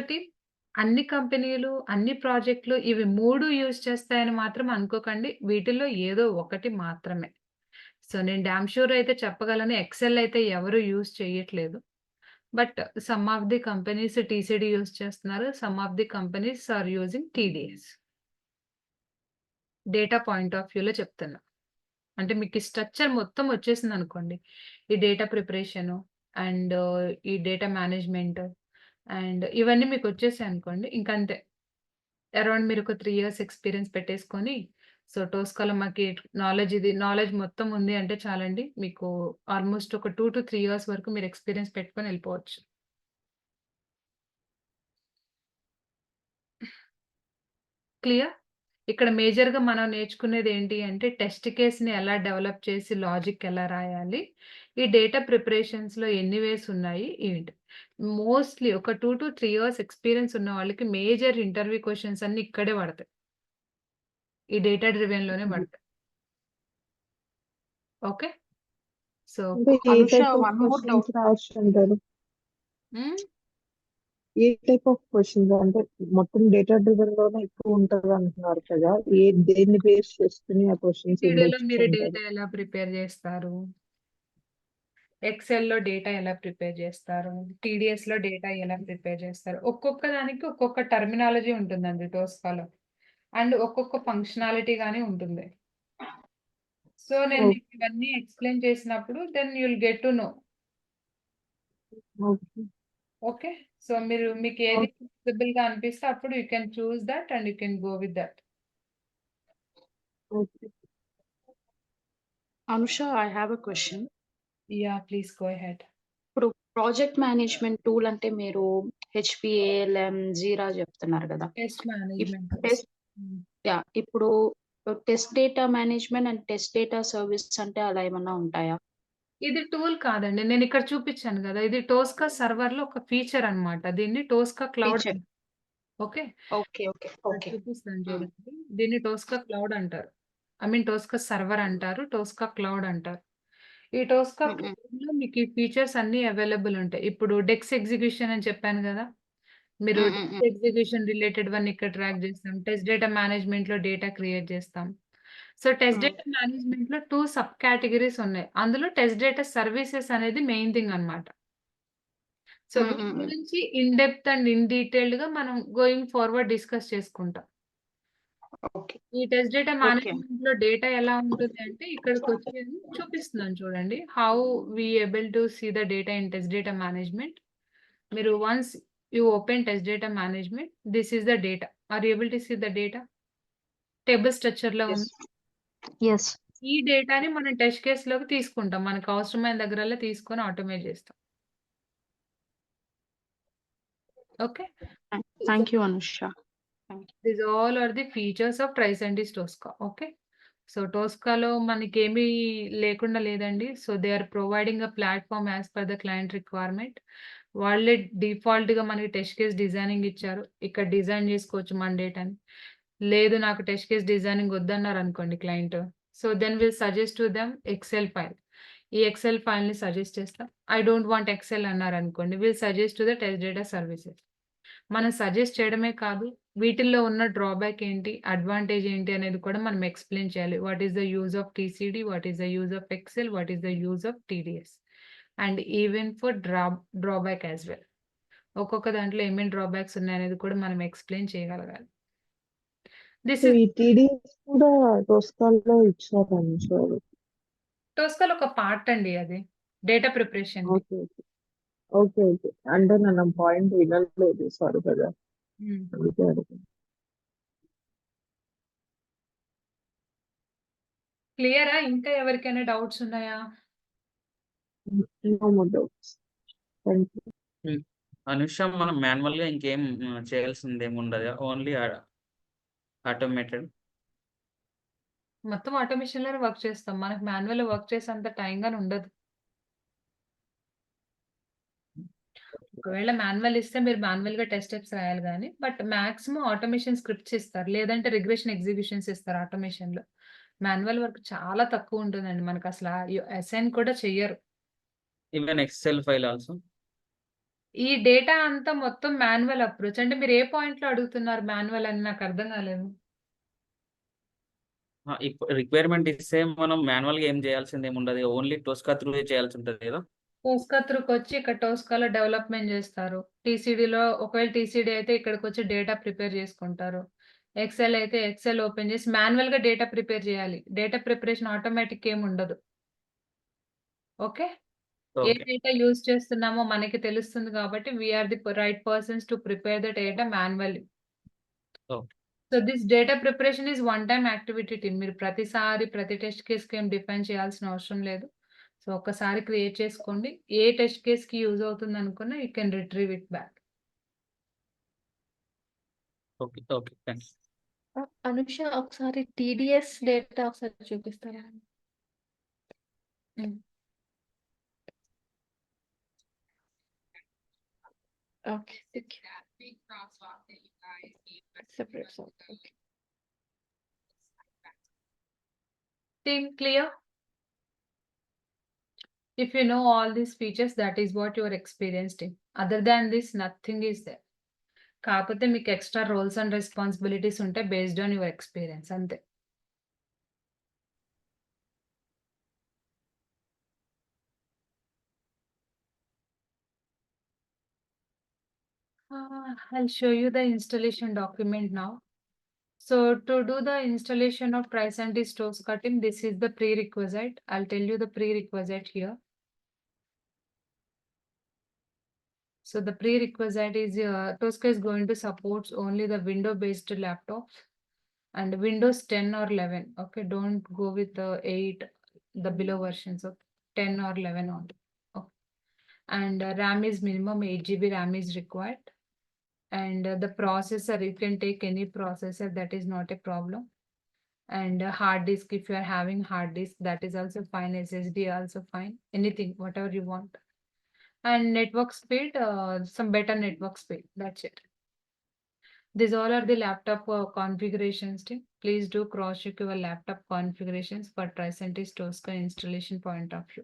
అన్ని కంపెనీలు, అన్ని ప్రాజెక్ట్‌లు ఇవి 3 యూజ్ చేస్తాయని మాత్రం అనుకోకండి. వీటిల్లో ఏదో ఒకటి మాత్రమే. సో, నేను డామ్ ష్యూర్ అయితే చెప్పగలను ఎక్సెల్ అయితే ఎవరు యూజ్ చేయట్లేదు. But some of the companies TCD use చేస్తున్నారు. Some of the companies are using TDS. Data point of వ్యూలో చెప్తున్నా. అంటే మీకు ఈ స్ట్రక్చర్ మొత్తం వచ్చేసిందనుకోండి. ఈ డేటా ప్రిపరేషను అండ్ ఈ డేటా మేనేజ్మెంట్ అండ్ ఇవన్నీ మీకొచ్చేసాయనుకోండి ఇంకంతే. అరౌండ్ మీరొక 3 ఇయర్స్ ఎక్స్‌పీరియన్స్ పెట్టేసుకొని సో, టోస్కాలో మాకి నాలెడ్జ్ మొత్తం ఉంది అంటే చాలండి. మీకు ఆల్‌మోస్ట్ ఒక 2-3 ఇయర్స్ వరకు మీరు ఎక్స్‌పీరియన్స్ పెట్టుకొని ఎళ్ళిపోవచ్చు. క్లియర్? ఇక్కడ మేజర్‌గా మనం నేర్చుకునేది ఏంటి అంటే టెస్ట్ కేస్‌ని ఎలా డెవలప్ చేసి లాజిక్ ఎలా రాయాలి? ఈ డేటా ప్రిపరేషన్స్‌లో ఎన్ని వేస్ ఉన్నాయి? ఏంటి? మోస్ట్‌లీ ఒక 2-3 ఇయర్స్ ఎక్స్‌పీరియన్స్ ఉన్న వాళ్ళకి మేజర్ ఇంటర్వ్యూ క్వెషన్స్ అన్నీ ఇక్కడే పడతాయి. ఈ డేటా డ్రివెన్‌లోనే పడతాయి. ఓకే. సో, అంటే ఏ Anusha, type of one more questions doubt. రాస్తుంటారు? హ్మ్. ఏ టైప్ ఆఫ్ క్వెషన్స్ అంటే మొత్తం డేటా డ్రివెన్ లోనే ఎక్కువ ఉంటది అంటున్నారు కదా! దేన్ని బేస్ చేసుకొని ఆ క్వెషన్స్ టీడీలో ఉండొచ్చు మీరు అంటారు? డేటా ఎలా ప్రిపేర్ చేస్తారు? ఎక్సెల్‌లో డేటా ఎలా ప్రిపేర్ చేస్తారు? టీడీఎస్‌లో డేటా ఎలా ప్రిపేర్ చేస్తారు? ఒక్కొక్క దానికి ఒక్కొక్క టర్మినాలజీ ఉంటుందండి టోస్కాలో. అండ్ ఒక్కొక్క ఫంక్షనాలిటీ గాని ఉంటుంది. సో, నేను ఓకే. మీకు ఇవన్నీ ఎక్స్‌ప్లెయిన్ చేసినప్పుడు then you will get to know. Okay. Okay. So, మీకు ఏది సూటబుల్‌గా అనిపిస్తే అప్పుడు you can choose that and you can go with that. Okay. Anusha, I have a question. Yeah! Please go ahead. ఇప్పుడు project management tool అంటే మీరు HPALM, Jira చెప్తున్నారు కదా! Test management tools. టెస్ట్ ఇప్పుడు test data management and test data service అంటే అలా ఏమన్నా ఉంటాయా? ఇది టూల్ కాదండి. నేనిక్కడ చూపిచ్చాను గదా! ఇది టోస్కా సర్వర్‌లో ఒక ఫీచర్ అన్నమాట. దీన్ని Tosca cloud feature. Okay. Okay. Okay. Okay. చూపిస్తాను చూడండి. దీన్ని టోస్కా క్లౌడ్ అంటారు. టోస్కా సర్వర్ అంటారు. టోస్కా క్లౌడ్ అంటారు. ఈ టోస్కా క్లౌడ్‌లో మీకు ఈ ఫీచర్స్ అన్నీ అవైలబుల్ ఉంటాయి. ఇప్పుడు డెక్స్ ఎగ్జిక్యూషన్ అని చెప్పాను గదా! మీరు డెక్స్ ఎగ్జిక్యూషన్ రిలేటెడ్ వన్నీ ఇక్కడ ట్రాక్ చేస్తాం. టెస్ట్ డేటా మేనేజ్మెంట్‌లో డేటా క్రియేట్ చేస్తాం. సో, టెస్ట్ డేటా మేనేజ్మెంట్‌లో 2 సబ్ కేటగరీస్ ఉన్నాయి. అందులో టెస్ట్ డేటా సర్వీసెస్ అనేది మెయిన్ థింగ్ అన్నమాట. సో, వీటి గురించి ఇన్ డెప్త్ అండ్ ఇన్ డీటెయిల్డ్‌గా మనం గోయింగ్ ఫార్వర్డ్ డిస్కస్ చేసుకుంటాం. ఓకే. ఈ టెస్ట్ డేటా ఓకే. మేనేజ్మెంట్‌లో డేటా ఎలా ఉంటుంది అంటే ఇక్కడికొచ్చి చూపిస్తున్నాను చూడండి. How we able to see the data in test data management. మీరు once you open test data management, this is the data. Are you able to see the data? Table స్ట్రక్చర్‌లో ఉంది. యెస్. ఈ డేటాని మనం టెస్ట్ కేస్‌లోకి తీసుకుంటాం. మనకు అవసరమైన దగ్గరల్లా తీసుకొని ఆటోమేట్ చేస్తాం. Okay. Thank you Anusha. These all are the features of Tricentis Tosca. Okay. So టోస్కాలో మనకేమీ లేకుండా లేదండి. So they are providing a platform as per the client requirement. వాళ్ళే డిఫాల్ట్‌గా మనకి టెస్ట్ కేస్ డిజైనింగ్ ఇచ్చారు. ఇక్కడ డిజైన్ చేసుకోవచ్చు మన డేటాని. లేదు నాకు టెస్ట్ కేస్ డిజైనింగ్ వద్దన్నారనుకోండి క్లయింట్. So then will suggest to them Excel file. ఈ ఎక్సెల్ ఫైల్‌ని సజెస్ట్ చేస్తాం. ఐ డోంట్ వాంట్ ఎక్సెల్ అన్నారనుకోండి. Will suggest to the test data services. మనం సజెస్ట్ చేయడమే కాదు, వీటిల్లో ఉన్న డ్రాబ్యాక్ ఏంటి, అడ్వాంటేజ్ ఏంటి అనేది కూడా మనం ఎక్స్‌ప్లెయిన్ చేయాలి. What is the use of TCD, what is the use of Excel, what is the use of TDS and even for drawback as well. ఒక్కొక్క దాంట్లో ఏమేం డ్రాబ్యాక్స్ ఉన్నాయనేది కూడా మనం ఎక్స్‌ప్లెయిన్ చేయగలగాలి. దిస్ సో ఇస్ ఈ టీడీఎస్ కూడా టోస్కాలో ఇచ్చారండి సార్. టోస్కాలో ఒక పార్ట్ అండి అది. డేటా ప్రిపరేషన్‌ది. ఓకే. ఓకే. ఓకే. అంటే నేను ఆ పాయింట్ వినలేదు. సారీ కదా! హ్మ్. అందుకే అడిగాను. క్లియరా? ఇంకా ఎవరికైనా డౌట్స్ ఉన్నాయా? No more doubts. Thank you. Anusha మనం మాన్యువల్ గా ఇంకేం చేయాల్సింది ఏమి ఉండదు. Only automated. మొత్తం ఆటోమేషన్‌లోనే వర్క్ చేస్తాం. మనకు మాన్యువల్‌లో వర్క్ చేసేంత టైం గాని ఉండదు. ఒకవేళ మాన్యువల్ ఇస్తే మీరు మాన్యువల్‌గా టెస్ట్ స్టెప్స్ రాయాలి గానీ, బట్ మాక్సిమం ఆటోమేషన్ స్క్రిప్ట్స్ ఇస్తారు. లేదంటే రిగ్రెషన్ ఎగ్జిక్యూషన్స్ ఇస్తారు ఆటోమేషన్‌లో. మాన్యువల్ వర్క్ చాలా తక్కువ ఉంటుందండి. మనకసల అసైన్ కూడా చెయ్యరు. Even Excel file also. ఈ డేటా అంతా మొత్తం మాన్యువల్ అప్రోచ్. అంటే మీరు ఏ పాయింట్‌లో అడుగుతున్నారు మాన్యువల్ అని నాకు అర్థం కాలేదు. రిక్వైర్మెంట్ ఇస్తే మనం మాన్యువల్ గా ఏం చేయాల్సింది ఏమి ఉండదు. ఓన్లీ టోస్కా త్రూ చేయాల్సి ఉంటుంది కదా. టోస్కా త్రూకొచ్చి ఇక్కడ టోస్కాలో డెవలప్‌మెంట్ జేస్తారు. టీసీడీలో ఒకవేళ టీసీడీ అయితే ఇక్కడికొచ్చి డేటా ప్రిపేర్ చేసుకుంటారు. ఎక్సెల్ అయితే ఎక్సెల్ ఓపెన్ చేసి మాన్యువల్‌గా డేటా ప్రిపేర్ చేయాలి. డేటా ప్రిపరేషన్ ఆటోమేటిక్ ఏమి ఉండదు. ఓకే. ఏ ఓకే. డేటా యూజ్ చేస్తున్నామో మనకి తెలుస్తుంది కాబట్టి we are the right persons to prepare the data manually. Okay. So this data preparation is one time activity team. మీరు ప్రతిసారి ప్రతి టెస్ట్ కేస్‌కి ఏం డిఫైన్ చేయాల్సిన అవసరం లేదు. సో ఒక్కసారి క్రియేట్ చేసుకోండి. ఏ టెస్ట్ కేస్‌కి యూజ్ అవుతుంది అనుకున్నా you can retrieve it back. Okay. Okay. Thanks. Anusha ఒకసారి టీడీఎస్ డేటా ఒకసారి చూపిస్తారా? హ్మ్. Okay. Separate okay. Team clear? If you know all these features, that is what you are experienced in. Other than this, nothing is there. కాకపోతే మీకు extra roles and responsibilities ఉంటాయి based on your experience అంతే. I'll show you the installation document now. So to do the installation of Tricentis Tosca team, this is the prerequisite. I'll tell you the prerequisite here. So the prerequisite is Tosca is going to support only the Windows-based laptops and Windows 10 or 11. Okay, don't go with the 8, the below versions of 10 or 11 only. Okay. And RAM is minimum 8 GB RAM is required. And the processor, you can take any processor, that is not a problem. And hard disk, if you are having hard disk, that is also fine. SSD also fine. Anything, whatever you want. And network speed, some better network speed. That's it. These all are the laptop configurations team. Please do cross check your laptop configurations for Tricentis Tosca installation point of view.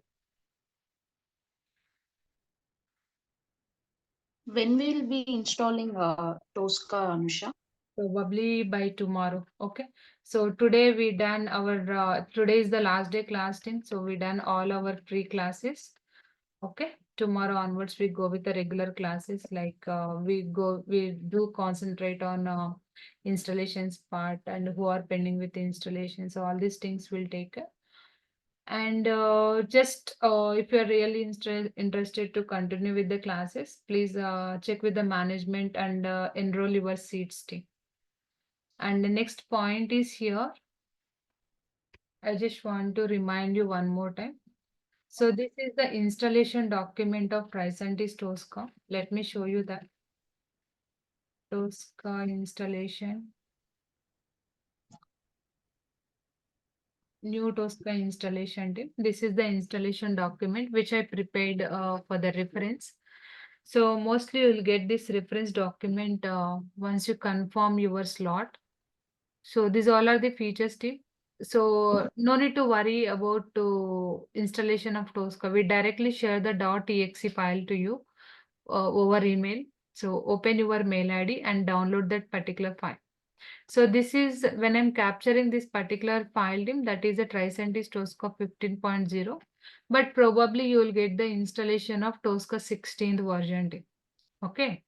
When we'll be installing Tosca, Anusha? Probably by tomorrow. Okay. So today we done our today is the last day class team. So we done all our free classes. Okay. Tomorrow onwards we go with the regular classes. Like we do concentrate on installations part and who are pending with the installations. So all these things will take care. And just if you're really interested to continue with the classes, please check with the management and enroll your seats team. And the next point is here. I just want to remind you one more time. So this is the installation document of Tricentis Tosca. Let me show you that. Tosca installation. New Tosca installation tip. This is the installation document which I prepared for the reference. So mostly you will get this reference document once you confirm your slot. So these all are the features tip. So no need to worry about installation of Tosca. We directly share the .exe file to you over email. So open your mail ID and download that particular file. So this is when I'm capturing this particular file team, that is a Tricentis Tosca 15.0, but probably you will get the installation of Tosca 16th version team. Okay.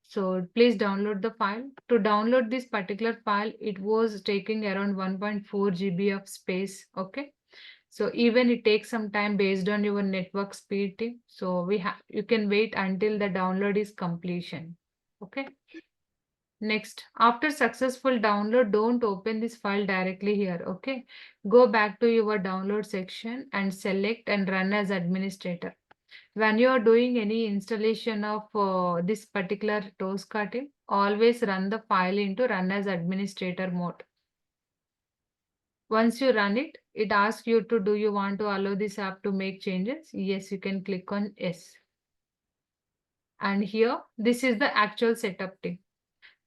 So please download the file. To download this particular file, it was taking around 1.4 GB of space. Okay. So even it takes some time based on your network speed. So you can wait until the download is completion. Okay. Next, after successful download, don't open this file directly here. Okay. Go back to your download section and select and run as administrator. When you are doing any installation of this particular Tosca team, always run the file into run as administrator mode. Once you run it, it asks you to, do you want to allow this app to make changes? Yes, you can click on yes. And here, this is the actual setup team.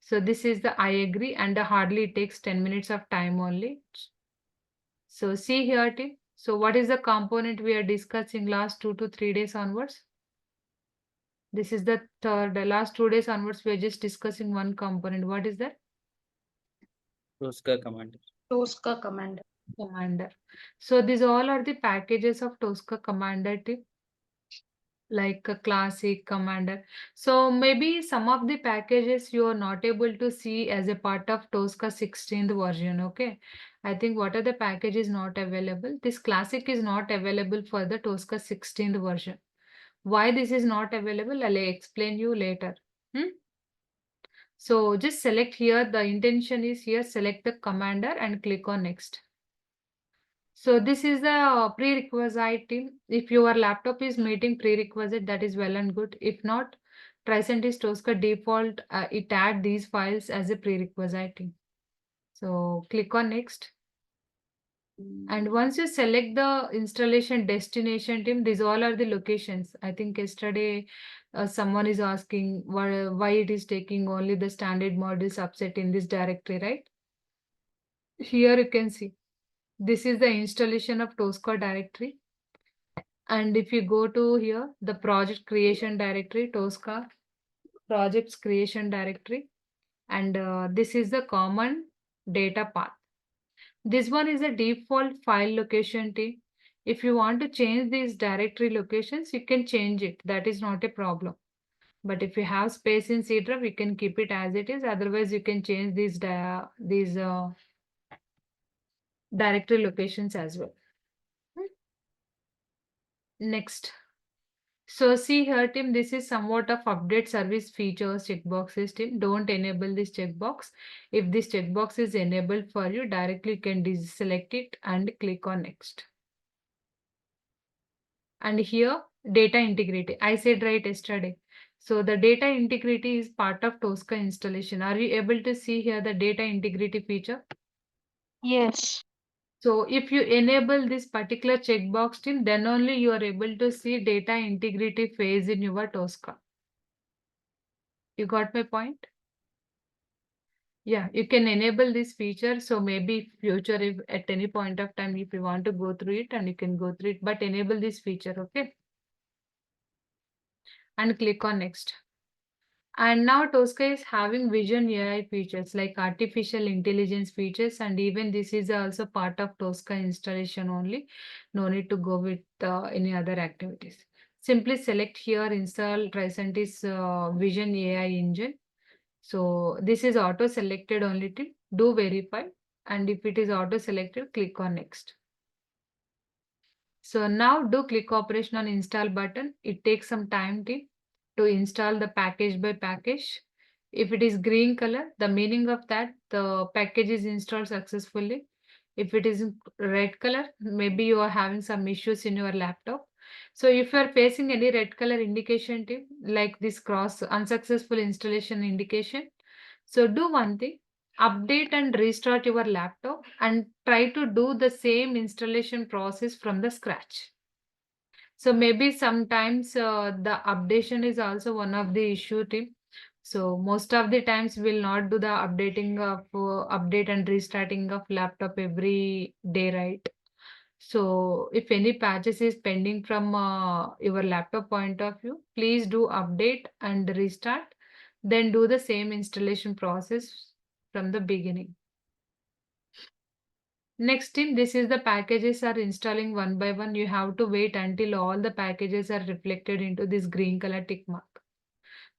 So this is the I agree, and hardly it takes 10 minutes of time only. So see here team. So what is the component we are discussing last 2 to 3 days onwards? This is the third, last 2 days onwards, we are just discussing one component. What is that? Tosca Commander. Tosca Commander. Commander. So these all are the packages of Tosca Commander team, like a classic Commander. So maybe some of the packages you are not able to see as a part of Tosca 16th version. Okay. I think what are the packages not available? This classic is not available for the Tosca 16th version. Why this is not available, I'll explain you later. So just select here, the intention is here, select the commander and click on next. So this is the prerequisite team. If your laptop is meeting prerequisite, that is well and good. If not, Tricentis Tosca default, it add these files as a prerequisite team. So click on next. And once you select the installation destination team, these all are the locations. I think yesterday someone is asking why it is taking only the standard module subset in this directory, right? Here you can see, this is the installation of Tosca directory. And if you go to here, the project creation directory, Tosca projects creation directory. And this is the common data path. This one is a default file location team. If you want to change these directory locations, you can change it. That is not a problem. But if you have space in C drive, you can keep it as it is. Otherwise, you can change these directory locations as well. Next. So see here, team, this is somewhat of update service features checkboxes, team. Don't enable this checkbox. If this checkbox is enabled for you, directly you can deselect it and click on next. And here, data integrity. I said right yesterday. So the data integrity is part of Tosca installation. Are you able to see here the data integrity feature? Yes. So if you enable this particular checkbox team, then only you are able to see data integrity phase in your Tosca. You got my point? Yeah, you can enable this feature. So maybe future, if at any point of time, if you want to go through it, and you can go through it, but enable this feature, okay? And click on next. And now Tosca is having vision AI features like artificial intelligence features, and even this is also part of Tosca installation only. No need to go with any other activities. Simply select here, install Tricentis Vision AI engine. So this is auto selected only to do verify. And if it is auto selected, click on next. So now do click operation on install button. It takes some time to install the package by package. If it is green color, the meaning of that the package is installed successfully. If it is red color, maybe you are having some issues in your laptop. So if you are facing any red color indication like this cross unsuccessful installation indication, so do one thing, update and restart your laptop and try to do the same installation process from the scratch. So maybe sometimes the updation is also one of the issue team. So most of the times we'll not do the updating of update and restarting of laptop every day, right? So if any patches is pending from your laptop point of view, please do update and restart, then do the same installation process from the beginning. Next team, this is the packages are installing one by one. You have to wait until all the packages are reflected into this green color tick mark.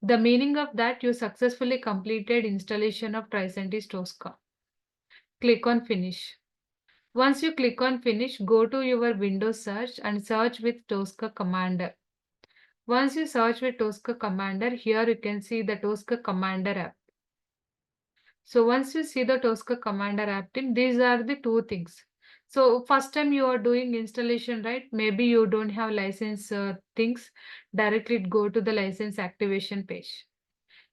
The meaning of that, you successfully completed installation of Tricentis Tosca. Click on finish. Once you click on finish, go to your Windows search and search with Tosca Commander. Once you search with Tosca Commander, here you can see the Tosca Commander app. So once you see the Tosca Commander app team, these are the two things. So first time you are doing installation, right? Maybe you don't have license things, directly go to the license activation page.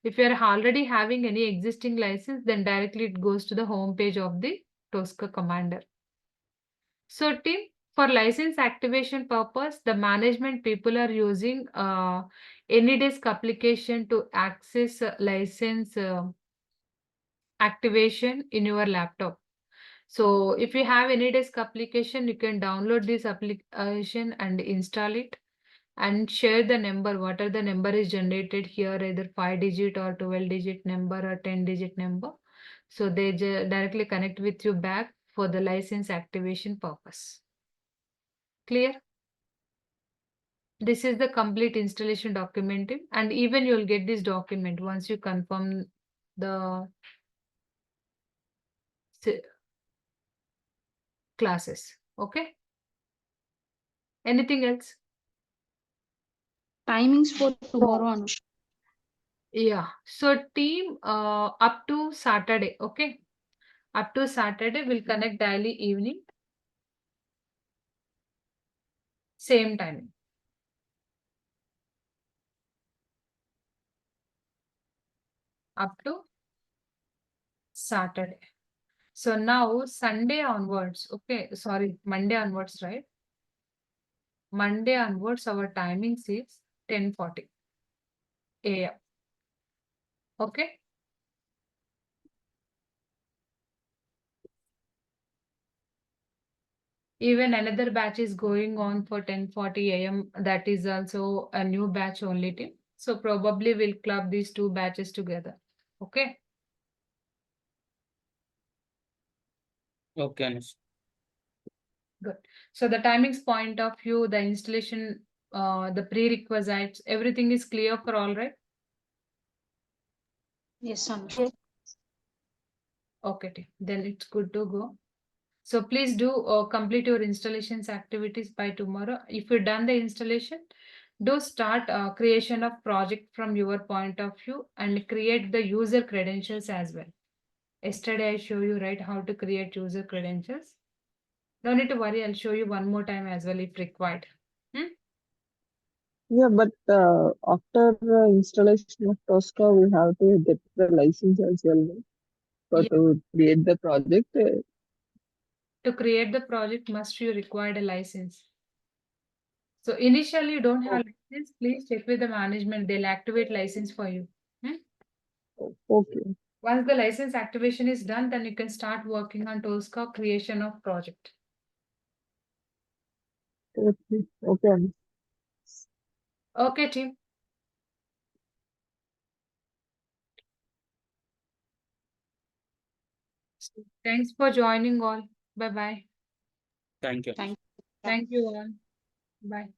If you are already having any existing license, then directly it goes to the home page of the Tosca Commander. So team, for license activation purpose, the management people are using AnyDesk application to access license activation in your laptop. So if you have AnyDesk application, you can download this application and install it and share the number, whatever the number is generated here, either 5-digit or 12-digit number or 10-digit number. So they directly connect with you back for the license activation purpose. Clear? This is the complete installation document, and even you'll get this document once you confirm the classes. Okay. Anything else? Timings for tomorrow, Anushka. Yeah. So team up to Saturday. Okay. Up to Saturday, we'll connect daily evening. Same timing. Up to Saturday. So now Sunday onwards. Okay. Sorry. Monday onwards, right? Monday onwards, our timing is 10:40 a.m. Okay. Even another batch is going on for 10:40 a.m. That is also a new batch only team. So probably we'll club these two batches together. Okay. Okay, Anush. Good. So the timings point of view, the installation, the prerequisites, everything is clear for all, right? Yes, Anushka. Okay, team. Then it's good to go. So please do complete your installations activities by tomorrow. If you've done the installation, do start creation of project from your point of view and create the user credentials as well. Yesterday I show you, right, how to create user credentials. No need to worry, I'll show you one more time as well if required. Yeah, but after installation of Tosca, we have to get the license as well, no? So Yeah. to create the project. To create the project, must you require a license. So initially you don't have license, please check with the management. They'll activate license for you. Okay. Once the license activation is done, then you can start working on TOSCA creation of project. Okay అండి. Okay, team. Thanks for joining all. Bye bye. Thank you. Thank Thank you all. Bye.